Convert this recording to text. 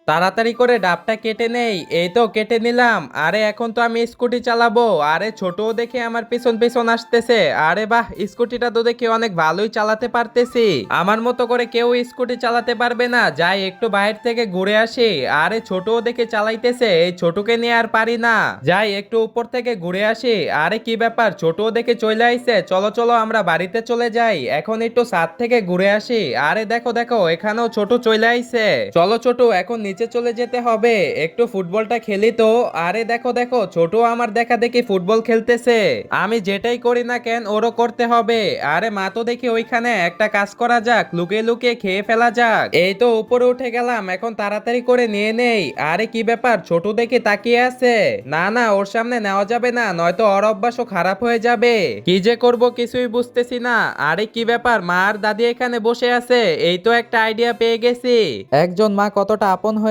তাড়াতাড়ি করে ডাবটা কেটে নেই। এই তো কেটে নিলাম। আরে এখন তো আমি স্কুটি চালাবো। আরে ছোটও দেখে আমার পেছন পেছন আসতেছে। আরে বাহ, স্কুটিটা তো দেখে অনেক ভালোই চালাতে পারতেছি। আমার মতো করে কেউ স্কুটি চালাতে পারবে না। যাই একটু বাইরে থেকে ঘুরে আসি। আরে ছোটও দেখে চালাইতেছে, এই ছোটকে নিয়ে আর পারি না। যাই একটু উপর থেকে ঘুরে আসি। আরে কি ব্যাপার, ছোটও দেখে চলে আইছে। চলো চলো আমরা বাড়িতে চলে যাই। এখন একটু ছাদ থেকে ঘুরে আসি। আরে দেখো দেখো, এখানেও ছোট চলে আইছে। চলো ছোট, এখন নিচে চলে যেতে হবে, একটু ফুটবলটা খেলি তো। আরে দেখো দেখো, ছোট আমার দেখা দেখি ফুটবল খেলতেছে। আমি যেটাই করি না কেন ওরও করতে হবে। আরে মা তো দেখি ওইখানে, একটা কাজ করা যাক, লুকিয়ে লুকিয়ে খেয়ে ফেলা যাক। এই তো উপরে উঠে গেলাম, এখন তাড়াতাড়ি করে নিয়ে নেই। আরে কি ব্যাপার, ছোট দেখে তাকিয়ে আছে। না না, ওর সামনে নেওয়া যাবে না, নয়তো ওর অভ্যাসও খারাপ হয়ে যাবে। কি যে করব কিছুই বুঝতেছি না। আরে কি ব্যাপার, মা আর দাদি এখানে বসে আছে। এই তো একটা আইডিয়া পেয়ে গেছি। একজন মা কতটা আপন হয়ে